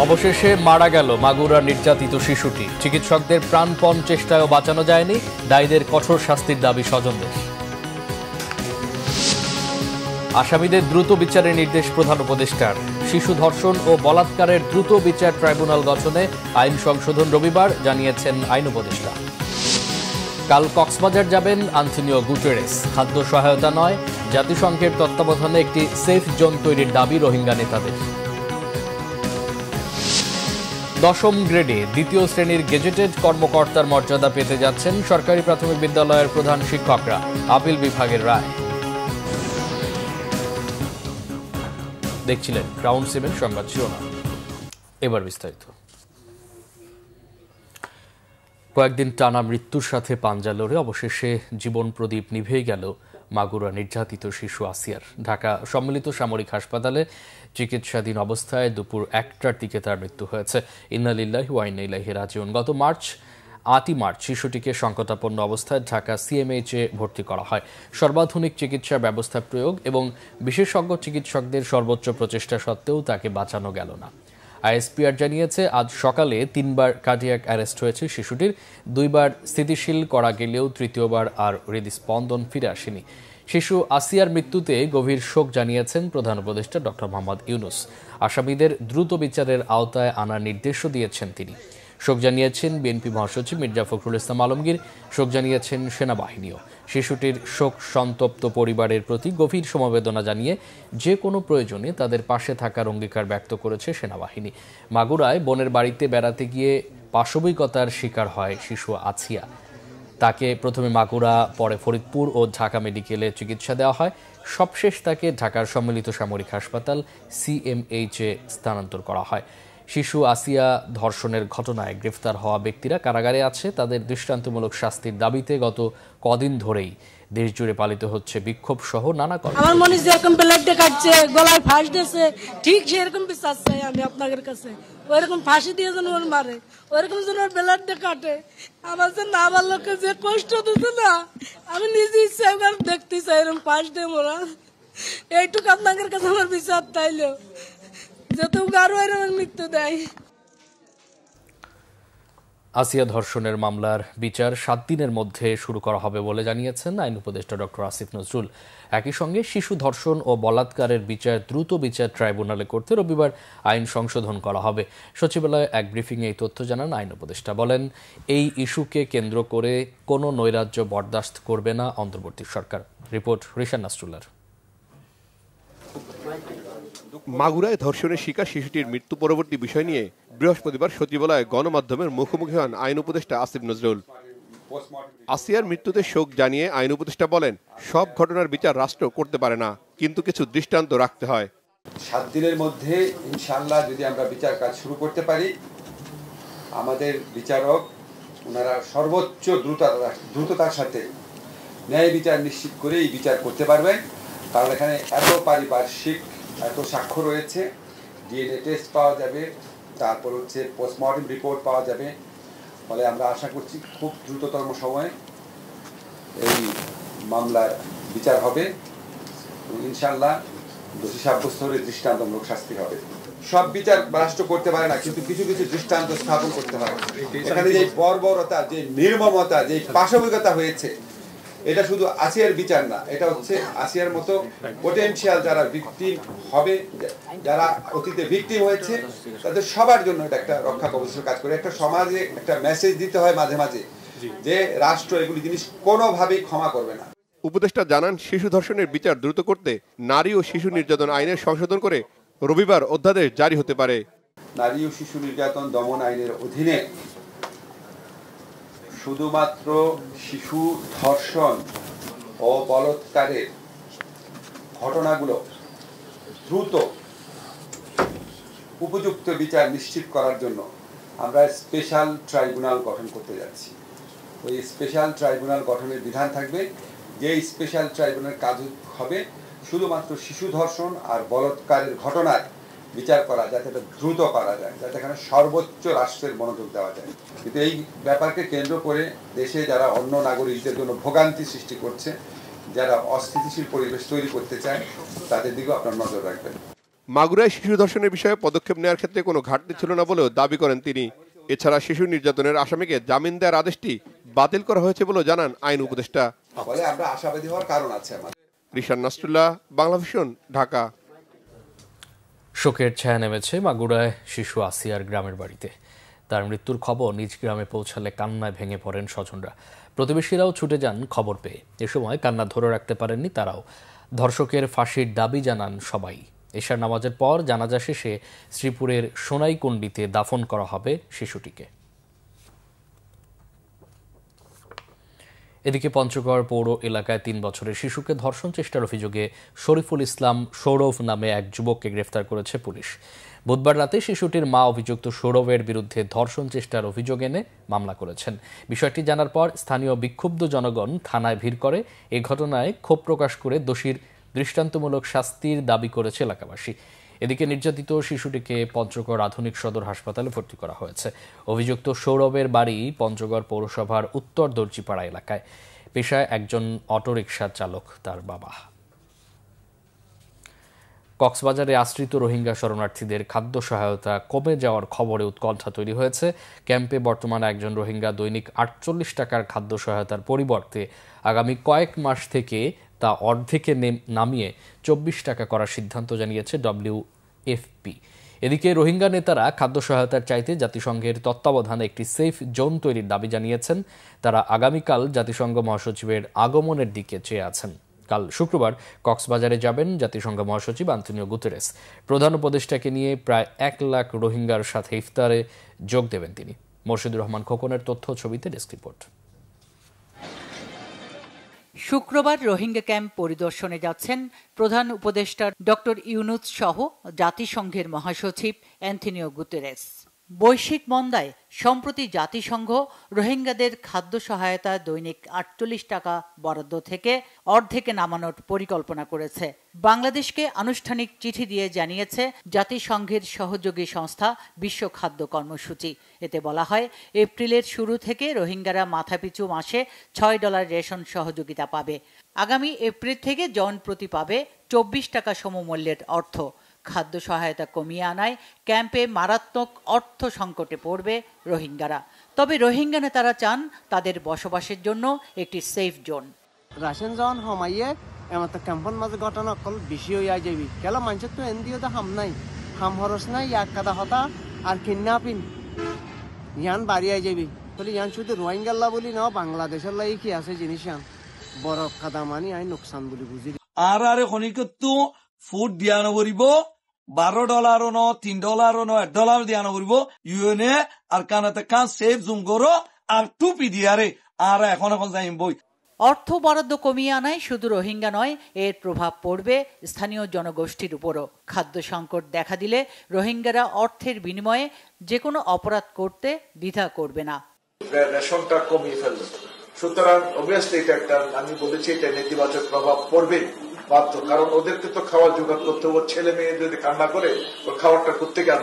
অবশেষে মারা গেল মাগুরার নির্যাতিত শিশুটি। চিকিৎসকদের প্রাণপণ চেষ্টায়ও বাঁচানো যায়নি, দায়ীদের কঠোর শাস্তির দাবি স্বজনদের। আসামিদের দ্রুত বিচারের নির্দেশ প্রধান উপদেষ্টার। শিশু ধর্ষণ ও বলাৎকারের দ্রুত বিচার ট্রাইব্যুনাল গঠনে আইন সংশোধন রবিবার, জানিয়েছেন আইন উপদেষ্টা। কাল কক্সবাজার যাবেন আন্তোনিও গুটেরেস। খাদ্য সহায়তা নয়, জাতিসংঘের তত্ত্বাবধানে একটি সেফ জোন তৈরির দাবি রোহিঙ্গা নেতাদের। 10ম গ্রেডে দ্বিতীয় শ্রেণীর গেজেটেড কর্মকর্তার মর্যাদা পেতে যাচ্ছেন সরকারি প্রাথমিক বিদ্যালয়ের প্রধান শিক্ষকরা। আপিল বিভাগের রায়। দেখছিলেন ক্রাউন 7 সংবাদ শিরোনাম, এবার বিস্তারিত। কয়েকদিন টানা মৃত্যুর সাথে পাঞ্জা লড়ে অবশেষে জীবন প্রদীপ নিভে গেল মাগুরা নির্যাতিত শিশু আসিয়ার। ঢাকা সম্মিলিত সামরিক হাসপাতালে চিকিৎসাধীন অবস্থায় দুপুর 1টার দিকে তার মৃত্যু হয়েছে। ইন্না লিল্লাহি ওয়া ইন্না ইলাইহি রাজিউন। গত 8ই মার্চ শিশুটিকে সংকটাপন্ন অবস্থায় ঢাকা সিএমএইচে ভর্তি করা হয়। সর্বাধুনিক চিকিৎসা ব্যবস্থা প্রয়োগ এবং বিশেষজ্ঞ চিকিৎসকদের সর্বোচ্চ প্রচেষ্টা সত্ত্বেও তাকে বাঁচানো গেল না। আইএসপিআর জানিয়েছে, আজ সকালে 3বার কার্ডিয়াক অ্যারেস্ট হয়েছে শিশুটির। 2বার স্থিতিশীল করা গেলেও তৃতীয়বার আর হৃদস্পন্দন ফিরে আসেনি। শিশু আসিয়ার মৃত্যুতে গভীর শোক জানিয়েছেন প্রধান উপদেষ্টা ডক্টর মোহাম্মদ ইউনূস। আসামিদের দ্রুত বিচারের আওতায় আনার নির্দেশও দিয়েছেন তিনি। শোক জানিয়েছেন বিএনপি মহাসচিব মির্জা ফখরুল ইসলাম আলমগীর। শোক জানিয়েছেন সেনাবাহিনীও। শিশুটির শোক সন্তপ্ত পরিবারের প্রতি গভীর সমবেদনা জানিয়ে যে কোনো প্রয়োজনে তাদের পাশে থাকার অঙ্গীকার ব্যক্ত করেছে সেনাবাহিনী। মাগুরায় বোনের বাড়িতে বেড়াতে গিয়ে পাশবিকতার শিকার হয় শিশু আসিয়া। তাকে প্রথমে মাগুরা, পরে ফরিদপুর ও ঢাকা মেডিকেলে চিকিৎসা দেওয়া হয়। সবশেষ তাকে ঢাকার সম্মিলিত সামরিক হাসপাতাল সিএমএইচে স্থানান্তর করা হয়। শিশু আসিয়া ধর্ষণের ঘটনায় গ্রেফতার হওয়া ব্যক্তিরা কারাগারে আছে। তাদের দৃষ্টান্তমূলক শাস্তির দাবিতে গত কদিন ধরেই দেশজুড়ে পালিত হচ্ছে বিক্ষোভ সহ নানা কর্ম। আমার মনে যেরকম ব্লেড কাটছে, গলায় ফাঁস দিয়েছে, ঠিক সেরকম বিচার চাই আমি আপনাদের কাছে। ওইরকম ফাঁসি দিয়ে যেন ওর মারে, ওইরকম যেন ওর ব্লেড কাটে। আমার যে না আমার লোককে যে কষ্ট দিচ্ছে না, আমি নিজে ইচ্ছা দেখতে চাই এরকম ফাঁস দিয়ে মোরা। এইটুকু আপনাদের কাছে আমার বিচার তাইলো আসিয়া ধর্ষণের মামলার বিচার 7 দিনের মধ্যে শুরু করা হবে বলে জানিয়েছেন আইন উপদেষ্টা ডক্টর আসিফ নজরুল। একই সঙ্গে শিশু ধর্ষণ ও বলাৎকারের বিচার দ্রুত বিচার ট্রাইব্যুনালে করতে রবিবার আইন সংশোধন করা হবে। সচিবালয়ে এক ব্রিফিংয়ে এই তথ্য জানান আইন উপদেষ্টা। বলেন, এই ইস্যুকে কেন্দ্র করে কোনো নৈরাজ্য বরদাস্ত করবে না অন্তর্বর্তী সরকার। রিপোর্ট রিশান নাসরুল্লাহর। মাগুরায় ধর্ষণের শিকার শিশুটির মৃত্যু পরবর্তী বিষয় নিয়ে বৃহস্পতিবার সচিবালয়ে গণমাধ্যমের মুখোমুখি হন আইন উপদেষ্টা আসিফ নজরুল। আসিয়ার মৃত্যুতে শোক জানিয়ে আইন উপদেষ্টা বলেন, সব ঘটনার বিচার রাষ্ট্র করতে পারে না, কিন্তু কিছু দৃষ্টান্ত রাখতে হয়। 7 দিনের মধ্যে ইনশাআল্লাহ যদি আমরা বিচার কাজ শুরু করতে পারি, আমাদের বিচারক ওনারা সর্বোচ্চ দ্রুততার সাথে ন্যায় বিচার নিশ্চিত করে এই বিচার করতে পারবেন। কারণ এখানে এত পারিপার্শ্বিক, এত সাক্ষ্য রয়েছে, ডিএনএ টেস্ট পাওয়া যাবে, তারপর হচ্ছে পোস্টমর্টম রিপোর্ট পাওয়া যাবে। ফলে আমরা আশা করছি খুব দ্রুততম সময়ে এই মামলার বিচার হবে। ইনশাআল্লাহ দোষী সাব্যস্ত হলে দৃষ্টান্তমূলক শাস্তি হবে। সব বিচার রাষ্ট্র করতে পারে না, কিন্তু কিছু কিছু দৃষ্টান্ত স্থাপন করতে পারে। এখানে যে বর্বরতা, যে নির্মমতা, যে পাশবিকতা হয়েছে, এটা শুধু আসিয়ার বিচার না, এটা হচ্ছে আসিয়ার মতো পোটেনশিয়াল যারা ভিকটিম হবে, যারা অতীতে ভিকটিম হয়েছে, তাদের সবার জন্য এটা একটা রক্ষা কবচের কাজ করে। একটা সমাজে একটা মেসেজ দিতে হয় মাঝে মাঝে যে রাষ্ট্র এগুলি জিনিস কোনোভাবেই ক্ষমা করবে না। উপদেষ্টা জানান, শিশু ধর্ষণের বিচার দ্রুত করতে নারী ও শিশু নির্যাতন আইনের সংশোধন করে রবিবার অধ্যাদেশ জারি হতে পারে। নারী ও শিশু নির্যাতন দমন আইনের অধীনে শুধুমাত্র শিশু ধর্ষণ ও বলাৎকারের ঘটনাগুলো দ্রুত উপযুক্ত বিচার নিশ্চিত করার জন্য আমরা স্পেশাল ট্রাইব্যুনাল গঠন করতে যাচ্ছি। ওই স্পেশাল ট্রাইব্যুনাল গঠনের বিধান থাকবে, যে স্পেশাল ট্রাইব্যুনাল কাজ হবে শুধুমাত্র শিশু ধর্ষণ আর বলাৎকারের ঘটনার বিচার করা, যাতে এটা দ্রুত করা যায়, যাতে এখানে সর্বোচ্চ রাষ্ট্রের মনোযোগ দেওয়া যায়। কিন্তু এই ব্যাপারকে কেন্দ্র করে দেশে যারা অন্য নাগরিকদের জন্য ভোগান্তি সৃষ্টি করছে, যারা অস্থিতিশীল পরিবেশ তৈরি করতে চায়, তাদের দিকেও আপনার নজর রাখবেন। মাগুরায় শিশু ধর্ষণের বিষয়ে পদক্ষেপ নেওয়ার ক্ষেত্রে কোনো ঘাটতি ছিল না বলেও দাবি করেন তিনি। এছাড়া শিশু নির্যাতনের আসামিকে জামিন দেওয়ার আদেশটি বাতিল করা হয়েছে বলেও জানান আইন উপদেষ্টা। ফলে আমরা আশাবাদী হওয়ার কারণ আছে আমাদের। রিশান নাসরুল্লাহ, বাংলা ভিশন, ঢাকা। শোকের ছায়া নেমেছে মাগুরায় শিশু আসিয়ার গ্রামের বাড়িতে। তার মৃত্যুর খবর নিজ গ্রামে পৌঁছালে কান্নায় ভেঙে পড়েন স্বজনরা। প্রতিবেশীরাও ছুটে যান খবর পেয়ে। এ সময় কান্না ধরে রাখতে পারেননি তারাও। ধর্ষকের ফাঁসির দাবি জানান সবাই। এশার নামাজের পর জানাজা শেষে শ্রীপুরের সোনাইকুণ্ডিতে দাফন করা হবে শিশুটিকে। এদিকে পঞ্চগড় পৌর এলাকায় 3 বছরের শিশুকে ধর্ষণ চেষ্টার অভিযোগে শরীফুল ইসলাম সৌরভ নামে এক যুবককে গ্রেফতার করেছে পুলিশ। বুধবার রাতে শিশুটির মা অভিযুক্ত সৌরভের বিরুদ্ধে ধর্ষণ চেষ্টার অভিযোগ এনে মামলা করেছেন। বিষয়টি জানার পর স্থানীয় বিক্ষুব্ধ জনগণ থানায় ভিড় করে। এ ঘটনায় ক্ষোভ প্রকাশ করে দোষীর দৃষ্টান্তমূলক শাস্তির দাবি করেছে এলাকাবাসী। এদিকে নির্যাতিত শিশুটিকে পঞ্চগড় আধুনিক সদর হাসপাতালে ভর্তি করা হয়েছে। অভিযুক্ত সৌরভের বাড়ি পঞ্চগড় পৌরসভার উত্তর দর্জিপাড়া এলাকায়। পেশায় একজন অটোরিকশা চালক তার বাবা। কক্সবাজারে আশ্রিত রোহিঙ্গা শরণার্থীদের খাদ্য সহায়তা কমে যাওয়ার খবরে উৎকণ্ঠা তৈরি হয়েছে। ক্যাম্পে বর্তমানে একজন রোহিঙ্গা দৈনিক 48 টাকার খাদ্য সহায়তার পরিবর্তে আগামী কয়েক মাস থেকে তা অর্ধেকে নামিয়ে 24 টাকা করার সিদ্ধান্ত জানিয়েছে WFP। এদিকে রোহিঙ্গা নেতারা খাদ্য সহায়তার চাইতে জাতিসংঘের তত্ত্বাবধানে একটি সেফ জোন তৈরির দাবি জানিয়েছেন। তারা আগামীকাল জাতিসংঘ মহাসচিবের আগমনের দিকে চেয়ে আছেন। কাল শুক্রবার কক্সবাজারে যাবেন জাতিসংঘ মহাসচিব আন্তোনিও গুতেরেস। প্রধান উপদেষ্টাকে নিয়ে প্রায় 1 লাখ রোহিঙ্গার সাথে ইফতারে যোগ দেবেন তিনি। মোর্শেদুর রহমান খোকনের তথ্য, ছবিতে ডেস্ক রিপোর্ট। শুক্রবার রোহিঙ্গা ক্যাম্প পরিদর্শনে যাচ্ছেন প্রধান উপদেষ্টা ডক্টর ইউনুস সহ জাতিসংঘের মহাসচিব অ্যান্থনিও গুতেরেস। বৈশ্বিক মন্দায় সম্প্রতি জাতিসংঘ রোহিঙ্গাদের খাদ্য সহায়তা দৈনিক 48 টাকা বরাদ্দ থেকে অর্ধেকে নামানোর পরিকল্পনা করেছে। বাংলাদেশকে আনুষ্ঠানিক চিঠি দিয়ে জানিয়েছে জাতিসংঘের সহযোগী সংস্থা বিশ্ব খাদ্য কর্মসূচি। এতে বলা হয়, এপ্রিলের শুরু থেকে রোহিঙ্গারা মাথাপিছু মাসে $6 রেশন সহযোগিতা পাবে। আগামী এপ্রিল থেকে জন প্রতি পাবে 24 টাকা সমমূল্যের অর্থ। খাদ্য সহায়তা কমিয়ে আনায় ক্যাম্পে মারাত্মক অর্থ সংকটে পড়বে রোহিঙ্গারা। তবে রোহিঙ্গা নেতারা চান তাদের বসবাসের জন্য একটি সেফ জোন। রাশন জন হমাইয়ে এমত ক্যাম্পন মাঝে ঘটনা অকল বেশি হইয়া যাবি। কেলা মানুষের তো এনদিও তো হাম নাই, হাম হরস নাই, এক কাদা হতা আর কিডন্যাপিং ইয়ান বাড়িয়ে যাবি। তাহলে ইয়ান শুধু রোহিঙ্গাল্লা বলি না, বাংলাদেশের লাই কি আছে জিনিস ইয়ান বড় কাদা মানি আই নোকসান বলি বুঝি। আর খনিকতো ফুড দিয়ানো করিব $12 ন $3 ন $1 দিয়ানো করিব ইউএনএ আর কানাতে কান সেফ জুম করো আর টুপি দিয়ারে আর এখন যাইম বই। অর্থ বরাদ্দ কমিয়ে আনায় শুধু রোহিঙ্গা নয়, এর প্রভাব পড়বে স্থানীয় জনগোষ্ঠীর উপরও। খাদ্য সংকট দেখা দিলে রোহিঙ্গারা অর্থের বিনিময়ে যে কোনো অপরাধ করতে দ্বিধা করবে না। রেশনটা কমিয়ে ফেলবে, সুতরাং অবভিয়াসলি এটা একটা, আমি বলেছি এটা নেতিবাচক প্রভাব পড়বে বাধ্য। কারণ ওদেরকে তো খাওয়ার জোগাড় করতে হবে। ছেলে মেয়ে যদি কান্না করে ওর খাবারটা করতে কেন,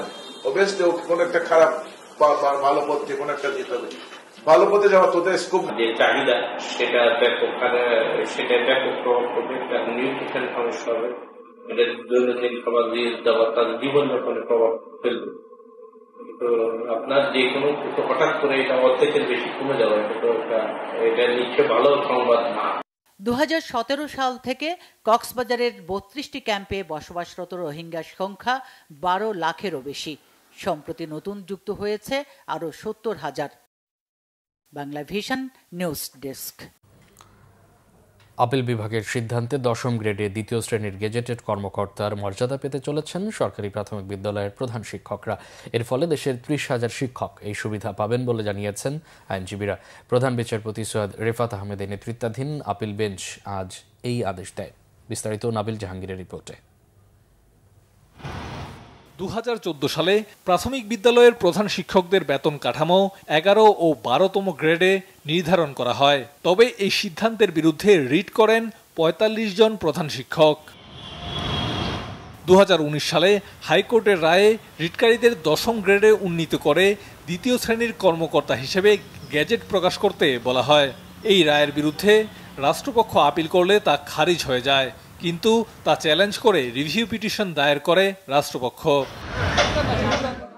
অবভিয়াসলি ওকে কোনো একটা খারাপ বা ভালো পথ যে কোনো একটা দিতে হবে। ভালো পথে যাওয়া তোদের স্কোপ যে চাহিদা সেটা ব্যাপক প্রভাব পড়বে। নিউট্রিশন সমস্যা হবে, এদের দৈনন্দিন খাবার দিয়ে দেওয়া তাদের জীবনযাপনের প্রভাব ফেলবে। তো আপনার যে কোনো হঠাৎ করে এটা অর্ধেকের বেশি কমে যাওয়া, এটা নিশ্চয় ভালো সংবাদ না। 2017 সাল থেকে কক্সবাজারের 32টি ক্যাম্পে বসবাসরত রোহিঙ্গার সংখ্যা 12 লাখেরও বেশি। সম্প্রতি নতুন যুক্ত হয়েছে আরও 70,000। Bangla vision news desk. Appeal বিভাগের সিদ্ধান্তে 10ম গ্রেডে 2য় শ্রেণীর গেজেটেড কর্মকর্তার মর্যাদা পেতে চলেছেন সরকারি প্রাথমিক বিদ্যালয়ের প্রধান শিক্ষকরা। এর ফলে দেশের 30,000 শিক্ষক এই সুবিধা পাবেন বলে জানিয়েছেন আইনজীবীরা। প্রধান বিচারপতি সৈয়দ রেফাত আহমেদের নেতৃত্বাধীন আপিল বেঞ্চ আজ এই আদেশ দেয়। বিস্তারিত নাবিল জাহাঙ্গীরের রিপোর্টে। 2014 সালে প্রাথমিক বিদ্যালয়ের প্রধান শিক্ষকদের বেতন কাঠামো 11 ও 12তম গ্রেডে নির্ধারণ করা হয়। তবে এই সিদ্ধান্তের বিরুদ্ধে রিট করেন 45 জন প্রধান শিক্ষক। 2019 সালে হাইকোর্টের রায়ে রিটকারীদের 10ম গ্রেডে উন্নীত করে 2য় শ্রেণীর কর্মকর্তা হিসেবে গেজেট প্রকাশ করতে বলা হয়। এই রায়ের বিরুদ্ধে রাষ্ট্রপক্ষ আপিল করলে তা খারিজ হয়ে যায়। কিন্তু তা চ্যালেঞ্জ করে রিভিউ পিটিশন দায়ের করে রাষ্ট্রপক্ষ।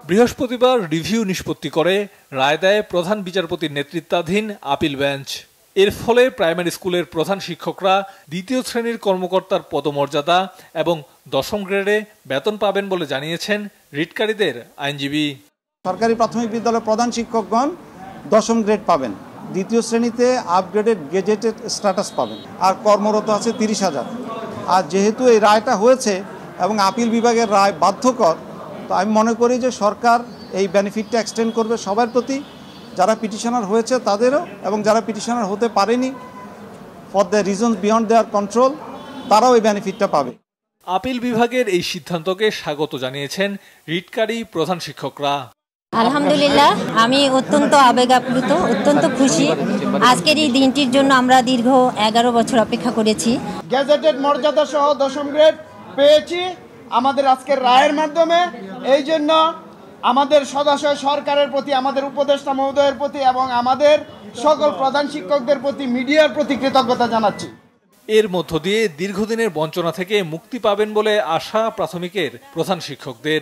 বৃহস্পতিবার রিভিউ নিষ্পত্তি করে রায় দেয় প্রধান বিচারপতির নেতৃত্বাধীন আপিল বেঞ্চ। এর ফলে প্রাইমারি স্কুলের প্রধান শিক্ষকরা দ্বিতীয় শ্রেণীর কর্মকর্তার পদমর্যাদা এবং 10ম গ্রেডে বেতন পাবেন বলে জানিয়েছেন রিটকারীদের আইনজীবী। সরকারি প্রাথমিক বিদ্যালয়ের প্রধান শিক্ষকগণ 10ম গ্রেড পাবেন, দ্বিতীয় শ্রেণীতে আপগ্রেডেড গেজেটেড স্ট্যাটাস পাবেন, আর কর্মরত আছে 30,000। আর যেহেতু এই রায়টা হয়েছে এবং আপিল বিভাগের রায় বাধ্যকর, তো আমি মনে করি যে সরকার এই বেনিফিটটা এক্সটেন্ড করবে সবার প্রতি, যারা পিটিশনার হয়েছে তাদেরও, এবং যারা পিটিশনার হতে পারেনি for the reasons beyond there control, তারাও এই বেনিফিটটা পাবে। আপিল বিভাগের এই সিদ্ধান্তকে স্বাগত জানিয়েছেন রিটকারী প্রধান শিক্ষকরা। আলহামদুলিল্লাহ, আমি অত্যন্ত আবেগ আপ্লুত, অত্যন্ত খুশি। আজকের এই দিনটির জন্য আমরা দীর্ঘ 11 বছর অপেক্ষা করেছি। গ্যাজেটেড মর্যাদা সহ 10ম গ্রেড পেয়েছি আমাদের আজকের রায়ের মাধ্যমে। এই জন্য আমাদের সদাশয় সরকারের প্রতি, আমাদের উপদেষ্টা মহোদয়ের প্রতি এবং আমাদের সকল প্রধান শিক্ষকদের প্রতি, মিডিয়ার প্রতি কৃতজ্ঞতা জানাচ্ছি। এর মধ্য দিয়ে দীর্ঘদিনের বঞ্চনা থেকে মুক্তি পাবেন বলে আশা প্রাথমিকের প্রধান শিক্ষকদের।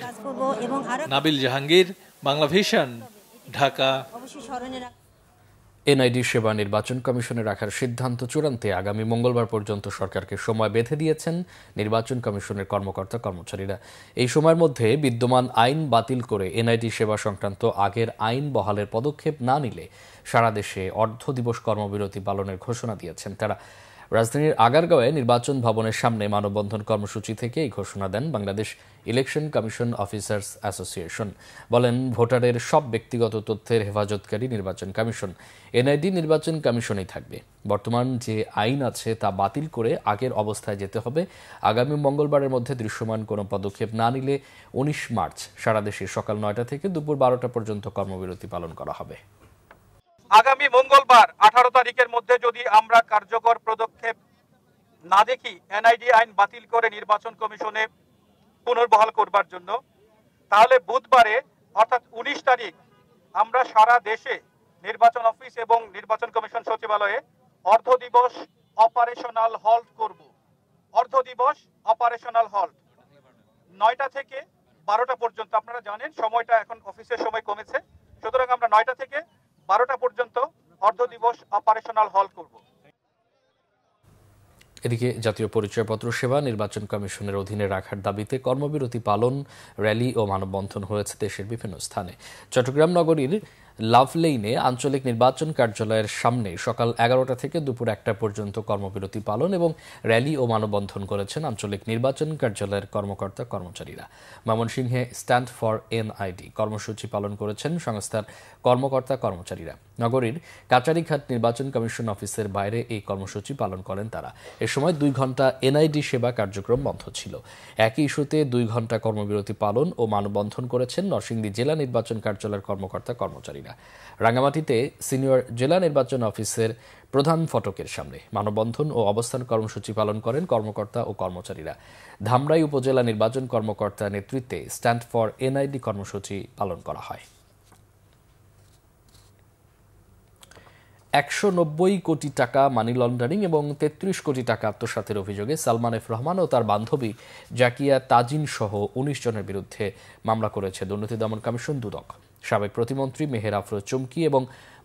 নাবিল জাহাঙ্গীর, বাংলা ভিশন, ঢাকা। এনআইডি সেবা নির্বাচন কমিশনে রাখার সিদ্ধান্ত চূড়ান্তে আগামী মঙ্গলবার পর্যন্ত সরকারকে সময় বেঁধে দিয়েছেন নির্বাচন কমিশনের কর্মকর্তা কর্মচারীরা। এই সময়ের মধ্যে বিদ্যমান আইন বাতিল করে এনআইডি সেবা সংক্রান্ত আগের আইন বহালের পদক্ষেপ না নিলে সারা দেশে অর্ধ দিবস কর্মবিরতি পালনের ঘোষণা দিয়েছেন তারা। রাজধানীর আগারগাঁওয়ে নির্বাচন ভবনের সামনে মানববন্ধন কর্মসূচি থেকে এই ঘোষণা দেন Bangladesh election commission officers association. বলেন, ভোটারের সব ব্যক্তিগত তথ্যের হেফাজতকারী নির্বাচন কমিশন, এনআইডি নির্বাচন কমিশনেই থাকবে। বর্তমান যে আইন আছে তা বাতিল করে আগের অবস্থায় যেতে হবে। আগামী মঙ্গলবারের মধ্যে দৃশ্যমান কোনো পদক্ষেপ না নিলে 19 মার্চ সারা দেশে সকাল 9টা থেকে দুপুর 12টা পর্যন্ত কর্মবিরতি পালন করা হবে। আগামী মঙ্গলবার 18 তারিখের মধ্যে যদি আমরা কার্যকর পদক্ষেপ না দেখি এনআইডি আইন বাতিল করে নির্বাচন কমিশনে পুনর্বহাল করবার জন্য, তাহলে বুধবারে অর্থাৎ 19 তারিখ আমরা সারা দেশে নির্বাচন অফিস এবং নির্বাচন কমিশন সচিবালয়ে অর্ধ দিবস অপারেশনাল হল্ট করব। অর্ধ দিবস অপারেশনাল হল্ট 9টা থেকে 12টা পর্যন্ত। আপনারা জানেন সময়টা এখন অফিসের সময় কমেছে, সুতরাং আমরা 9টা থেকে 12টা পর্যন্ত অর্ধ দিবস অপারেশনাল হল্ট করব। এদিকে জাতীয় পরিচয়পত্র সেবা নির্বাচন কমিশনের অধীনে রাখার দাবিতে কর্মবিরতি পালন, র্যালি ও মানববন্ধন হয়েছে দেশের বিভিন্ন স্থানে। চট্টগ্রাম নগরীর লাভলেইনে আঞ্চলিক নির্বাচন কার্যালয়ের সামনে সকাল 11টা থেকে দুপুর 1টা পর্যন্ত কর্মবিরতি পালন এবং র্যালি ও মানববন্ধন করেছেন আঞ্চলিক নির্বাচন কার্যালয়ের কর্মকর্তা কর্মচারীরা। ময়মনসিংহে স্ট্যান্ড ফর এনআইডি কর্মসূচি পালন করেছেন সংস্থার কর্মকর্তা কর্মচারীরা। নগরীর কাচারীঘাট নির্বাচন কমিশন অফিসের বাইরে এই কর্মসূচি পালন করেন তারা। এ সময় 2 ঘণ্টা এনআইডি সেবা কার্যক্রম বন্ধ ছিল। একই ইস্যুতে 2 ঘণ্টা কর্মবিরতি পালন ও মানববন্ধন করেছেন নরসিংদী জেলা নির্বাচন কার্যালয়ের কর্মকর্তা কর্মচারীরা। রাঙ্গামাটিতে সিনিয়র জেলা নির্বাচন অফিসের প্রধান ফটকের সামনে মানববন্ধন ও অবস্থান কর্মসূচি পালন করেন কর্মকর্তা ও কর্মচারীরা। ধামরাই উপজেলা নির্বাচন কর্মকর্তার নেতৃত্বে স্ট্যান্ড ফর এনআইডি কর্মসূচি পালন করা হয়। 190 কোটি টাকা মানি লন্ডারিং এবং 33 কোটি টাকা আত্মসাতের অভিযোগে সালমান এফ রহমান ও তার বান্ধবী জাকিয়া তাজিন সহ 19 জনের বিরুদ্ধে মামলা করেছে দুর্নীতি দমন কমিশন দুদক। সাবেক প্রতিমন্ত্রী মেহের আফরোজ চুমকি এবং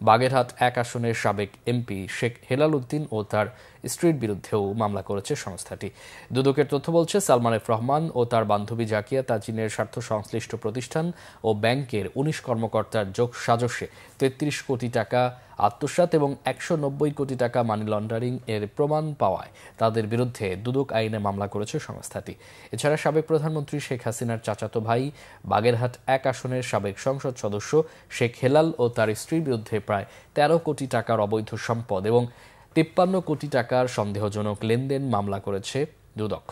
বাগেরহাট 1 আসনের সাবেক এমপি শেখ হেলাল উদ্দিন ও তার স্ত্রীর বিরুদ্ধেও মামলা করেছে সংস্থাটি। দুদকের তথ্য বলছে, সালমান এফ রহমান ও তার বান্ধবী জাকিয়া তাজিনের স্বার্থ সংশ্লিষ্ট প্রতিষ্ঠান ও ব্যাংকের 19 কর্মকর্তার যোগ সাজস্যে 33 কোটি টাকা আত্মসাৎ এবং 190 কোটি টাকা মানি লন্ডারিং এর প্রমাণ পাওয়ায় তাদের বিরুদ্ধে দুদক আইনে মামলা করেছে সংস্থাটি। এছাড়া সাবেক প্রধানমন্ত্রী শেখ হাসিনার চাচাতো ভাই বাগেরহাট 1 আসনের সাবেক সংসদ সদস্য শেখ হেলাল ও তার স্ত্রীর বিরুদ্ধে প্রায় 13 কোটি টাকার অবৈধ সম্পদ এবং 53 কোটি টাকার সন্দেহজনক লেনদেন মামলা করেছে দুদক।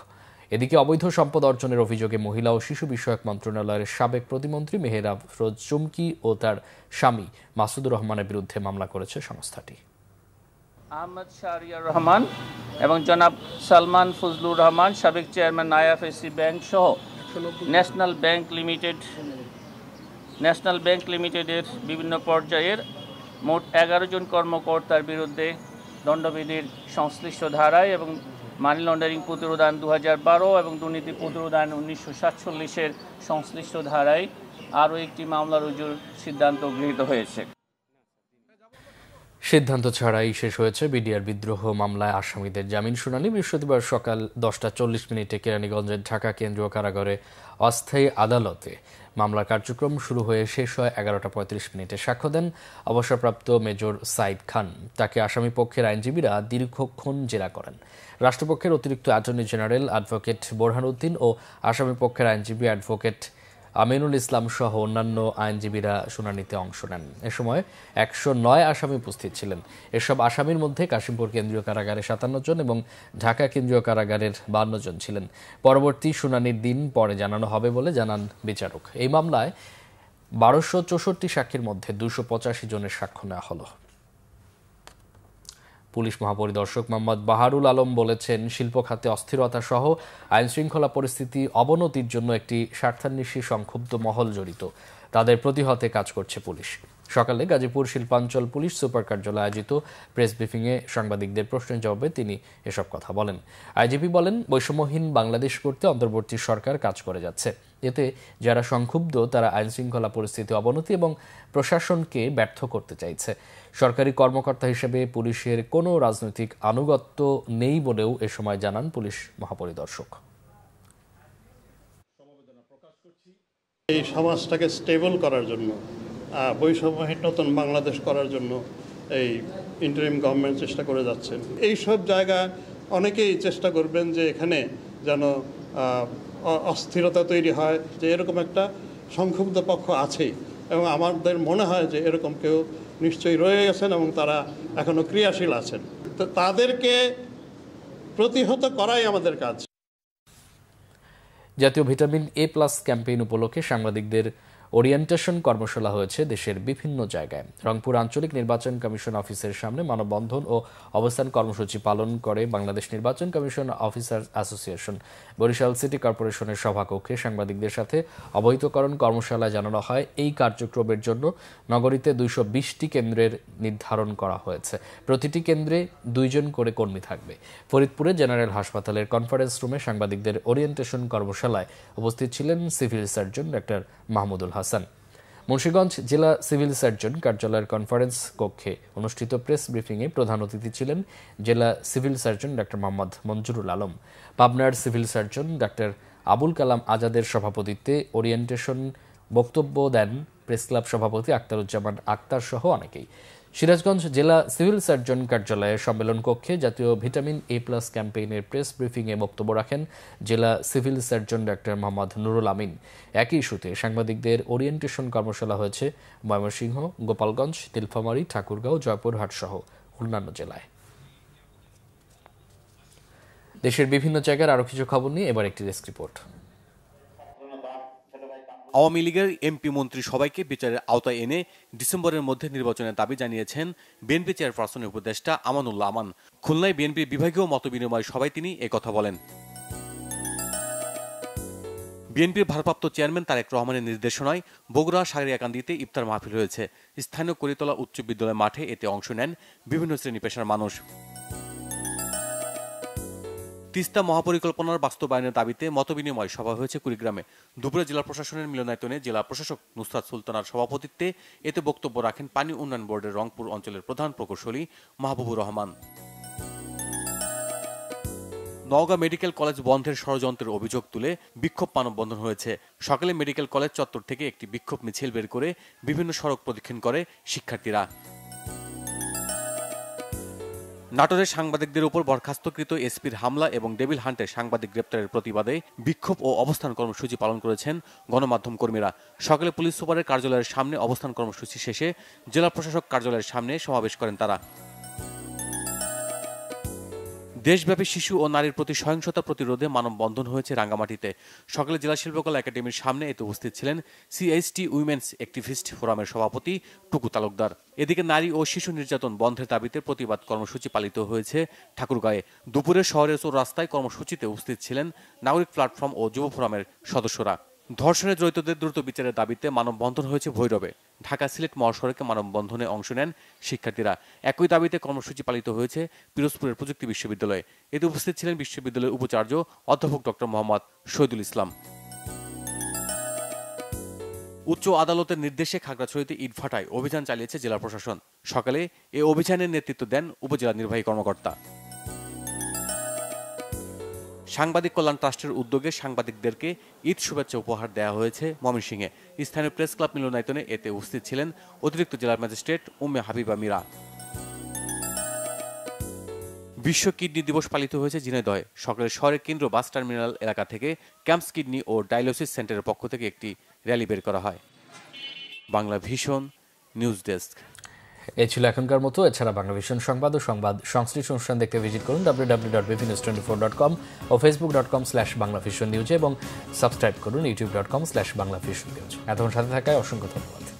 এদিকে অবৈধ সম্পদ অর্জনের অভিযোগে মহিলা ও শিশু বিষয়ক মন্ত্রণালয়ের সাবেক প্রতিমন্ত্রী মেহের আফরোজ চুমকি ও তার স্বামী মাসুদুর রহমানের বিরুদ্ধে মামলা করেছে সংস্থাটি। আহমদ শাহরিয়ার রহমান এবং জনাব সালমান ফজলুর রহমান, সাবেক চেয়ারম্যান আইএফএসি ব্যাংক সহ ন্যাশনাল ব্যাংক লিমিটেডের বিভিন্ন পর্যায়ের মোট 11 জন কর্মকর্তার বিরুদ্ধে দণ্ডবিধির সংশ্লিষ্ট ধারায় এবং মানি লন্ডারিং প্রতিরোধ 2012 এবং দুর্নীতি প্রতিরোধ 1947-এর সংশ্লিষ্ট ধারায় আরও একটি মামলা রুজুর সিদ্ধান্ত গৃহীত হয়েছে। সিদ্ধান্ত ছাড়াই শেষ হয়েছে বিডিআর বিদ্রোহ মামলায় আসামিদের জামিন শুনানি। বৃহস্পতিবার সকাল 10:40 কেরানীগঞ্জের ঢাকা কেন্দ্রীয় কারাগারে অস্থায়ী আদালতে মামলার কার্যক্রম শুরু হয়ে শেষ হয় 11:35। সাক্ষ্য দেন অবসরপ্রাপ্ত মেজর সাইদ খান। তাকে আসামি পক্ষের আইনজীবীরা দীর্ঘক্ষণ জেরা করেন। রাষ্ট্রপক্ষের অতিরিক্ত attorney general advocate Borhan Uddin ও আসামি পক্ষের আইনজীবী অ্যাডভোকেট আমিনুল ইসলাম সহ অন্যান্য আইনজীবীরা শুনানিতে অংশ নেন। এ সময় 109 আসামি উপস্থিত ছিলেন। এসব আসামির মধ্যে কাশিমপুর কেন্দ্রীয় কারাগারে 57 জন এবং ঢাকা কেন্দ্রীয় কারাগারের 52 জন ছিলেন। পরবর্তী শুনানির দিন পরে জানানো হবে বলে জানান বিচারক। এই মামলায় 1264 সাক্ষীর মধ্যে 285 জনের সাক্ষ্য নেওয়া হলো। পুলিশ মহাপরিদর্শক মোহাম্মদ বাহারুল আলম বলেছেন, শিল্প খাতে অস্থিরতা সহ আইনশৃঙ্খলা পরিস্থিতি অবনতির জন্য একটি স্বার্থান্বেষী সংক্ষুব্ধ মহল জড়িত। তাদের প্রতিহতে কাজ করছে পুলিশ। সকালে গাজীপুর শিল্পাঞ্চল পুলিশ সুপার কার্যালয়ে আয়োজিত প্রেস ব্রিফিংয়ে সাংবাদিকদের প্রশ্নের জবাবে তিনি এসব কথা বলেন। আইজিপি বলেন, বৈষম্যহীন বাংলাদেশ করতে অন্তর্বর্তী সরকার কাজ করে যাচ্ছে। এতে যারা সংক্ষুব্ধ তারা আইনশৃঙ্খলা পরিস্থিতি অবনতি এবং প্রশাসনকে ব্যর্থ করতে চাইছে। সরকারি কর্মকর্তা হিসেবে পুলিশের কোনো রাজনৈতিক আনুগত্য নেই বলেও এ সময় জানান পুলিশ মহাপরিদর্শক। এই সমাজটাকে স্টেবল করার জন্য, বৈষম্যহীন নতুন বাংলাদেশ করার জন্য এই ইন্টারিম গভর্নমেন্ট চেষ্টা করে যাচ্ছেন। এই সব জায়গায় অনেকেই চেষ্টা করবেন যে এখানে যেন অস্থিরতা তৈরি হয়, যে এরকম একটা সংক্ষুব্ধ পক্ষ আছেই, এবং আমাদের মনে হয় যে এরকম কেউ নিশ্চয়ই রয়ে গেছেন এবং তারা এখনো ক্রিয়াশীল আছেন। তো তাদেরকে প্রতিহত করাই আমাদের কাজ। জাতীয় ভিটামিন এ+ ক্যাম্পেইন উপলক্ষে সাংবাদিকদের ওরিয়েন্টেশন কর্মশালা হয়েছে দেশের বিভিন্ন জায়গায়। রংপুর আঞ্চলিক নির্বাচন কমিশন অফিসের সামনে মানববন্ধন ও অবস্থান কর্মসূচি পালন করে বাংলাদেশ নির্বাচন কমিশন অফিসার্স অ্যাসোসিয়েশন। বরিশাল সিটি কর্পোরেশনের সভাকক্ষে সাংবাদিকদের সাথে অবহিতকরণ কর্মশালায় জানানো হয়, এই কার্যক্রমের জন্য নগরীতে 220টি কেন্দ্রের নির্ধারণ করা হয়েছে। প্রতিটি কেন্দ্রে 2 জন করে কর্মী থাকবে। ফরিদপুরে জেনারেল হাসপাতালের কনফারেন্স রুমে সাংবাদিকদের ওরিয়েন্টেশন কর্মশালায় উপস্থিত ছিলেন civil surgeon doctor Mahmudul Hasan. Munshiganj জেলা সিভিল সার্জন কার্যালয়ের কনফারেন্স কক্ষে অনুষ্ঠিত প্রেস ব্রিফিংয়ে প্রধান অতিথি ছিলেন জেলা civil surgeon doctor Mohammad Manjurul Alam. পাবনার civil surgeon doctor Abul Kalam আজাদের সভাপতিত্বে ওরিয়েন্টেশন বক্তব্য দেন প্রেস ক্লাব সভাপতি আক্তারুজ্জামান আক্তার সহ অনেকেই। সিরাজগঞ্জ জেলা সিভিল সার্জন কার্যালয়ের সম্মেলন কক্ষে জাতীয় ভিটামিন এ+ ক্যাম্পেইনের প্রেস ব্রিফিংয়ে বক্তব্য রাখেন জেলা civil surgeon doctor Mohammad Nurul Amin. একই ইস্যুতে সাংবাদিকদের ওরিয়েন্টেশন কর্মশালা হয়েছে ময়মনসিংহ, গোপালগঞ্জ, নীলফামারী, ঠাকুরগাঁও, জয়পুরহাট সহ অন্যান্য জেলায়। দেশের বিভিন্ন জায়গার আরও কিছু খবর নিয়ে এবার একটি ডেস্ক রিপোর্ট। আওয়ামী লীগের এমপি মন্ত্রী সবাইকে বিচারের আওতায় এনে ডিসেম্বরের মধ্যে নির্বাচনের দাবি জানিয়েছেন বিএনপি চেয়ারপারসনের উপদেষ্টা আমানুল্লাহ আমান। খুলনায় বিএনপির বিভাগীয় মতবিনিময় সভায় তিনি একথা বলেন। বিএনপির ভারপ্রাপ্ত চেয়ারম্যান তারেক রহমানের নির্দেশনায় বগুড়া সাগরিয়াকান্দিতে ইফতার মাহফিল হয়েছে। স্থানীয় করিতলা উচ্চ বিদ্যালয় মাঠে এতে অংশ নেন বিভিন্ন শ্রেণী পেশার মানুষ। তিস্তা মহাপরিকল্পনার বাস্তবায়নের দাবিতে মতবিনিময় সভা হয়েছে কুড়িগ্রামে। দুপুরে জেলা প্রশাসনের মিলনায়তনে জেলা প্রশাসক নুসরাত সুলতানার সভাপতিত্বে এতে বক্তব্য রাখেন পানি উন্নয়ন বোর্ডের রংপুর অঞ্চলের প্রধান প্রকৌশলী মাহবুবুর রহমান। নওগাঁ মেডিকেল কলেজ বন্ধের ষড়যন্ত্রের অভিযোগ তুলে বিক্ষোভ মানববন্ধন হয়েছে। সকালে মেডিকেল কলেজ চত্বর থেকে একটি বিক্ষোভ মিছিল বের করে বিভিন্ন সড়ক প্রদক্ষিণ করে শিক্ষার্থীরা। নাটোরে সাংবাদিকদের উপর বরখাস্তকৃত এসপির হামলা এবং ডেভিল হান্টের সাংবাদিক গ্রেপ্তারের প্রতিবাদে বিক্ষোভ ও অবস্থান কর্মসূচি পালন করেছেন গণমাধ্যম কর্মীরা। সকালে পুলিশ সুপারের কার্যালয়ের সামনে অবস্থান কর্মসূচি শেষে জেলা প্রশাসক কার্যালয়ের সামনে সমাবেশ করেন তারা। দেশব্যাপী শিশু ও নারীর প্রতি সহিংসতা প্রতিরোধে মানববন্ধন হয়েছে রাঙ্গামাটিতে। সকালে জেলা শিল্পকলা একাডেমির সামনে এতে উপস্থিত ছিলেন সিএইচটি উইমেন্স অ্যাক্টিভিস্ট ফোরামের সভাপতি টুকু তালুকদার। এদিকে নারী ও শিশু নির্যাতন বন্ধের দাবিতে প্রতিবাদ কর্মসূচি পালিত হয়েছে ঠাকুরগাঁয়ে। দুপুরে শহরের রাস্তায় কর্মসূচিতে উপস্থিত ছিলেন নাগরিক প্ল্যাটফর্ম ও যুব ফোরামের সদস্যরা। ধর্ষণে জড়িতদের দ্রুত বিচারের দাবিতে মানববন্ধন হয়েছে ভৈরবে। ঢাকা সিলেট মহাসড়কে মানববন্ধনে অংশ নেন শিক্ষার্থীরা। একই দাবিতে কর্মসূচি পালিত হয়েছে পিরোজপুরের প্রযুক্তি বিশ্ববিদ্যালয়ে। এতে উপস্থিত ছিলেন বিশ্ববিদ্যালয়ের উপাচার্য অধ্যাপক ডক্টর মোহাম্মদ শহীদুল ইসলাম। উচ্চ আদালতের নির্দেশে খাগড়াছড়িতে ইটভাটায় অভিযান চালিয়েছে জেলা প্রশাসন। সকালে এ অভিযানের নেতৃত্ব দেন উপজেলা নির্বাহী কর্মকর্তা। সাংবাদিক কল্যাণ ট্রাস্টের উদ্যোগে সাংবাদিকদেরকে ঈদ শুভেচ্ছা উপহার দেওয়া হয়েছে ময়মনসিংহে। স্থানীয় প্রেস ক্লাব মিলনায়তনে এতে উপস্থিত ছিলেন অতিরিক্ত জেলা ম্যাজিস্ট্রেট উম্মে হাবিবা মীরা। বিশ্ব কিডনি দিবস পালিত হয়েছে ঝিনাইদহে। সকালে শহরের কেন্দ্র বাস টার্মিনাল এলাকা থেকে ক্যাম্পস কিডনি ও ডায়ালিসিস সেন্টারের পক্ষ থেকে একটি র্যালি বের করা হয়। Bangla vision news desk. এই ছিল এখনকার মতো। এছাড়া বাংলা ভিশন সংবাদ ও সংবাদ সংশ্লিষ্ট অনুষ্ঠান দেখতে ভিজিট করুন www.bvnews24.com ও facebook.com/banglavisionnews এবং সাবস্ক্রাইব করুন youtube.com/banglavisionnews। এতক্ষণ সাথে থাকায় অসংখ্য ধন্যবাদ।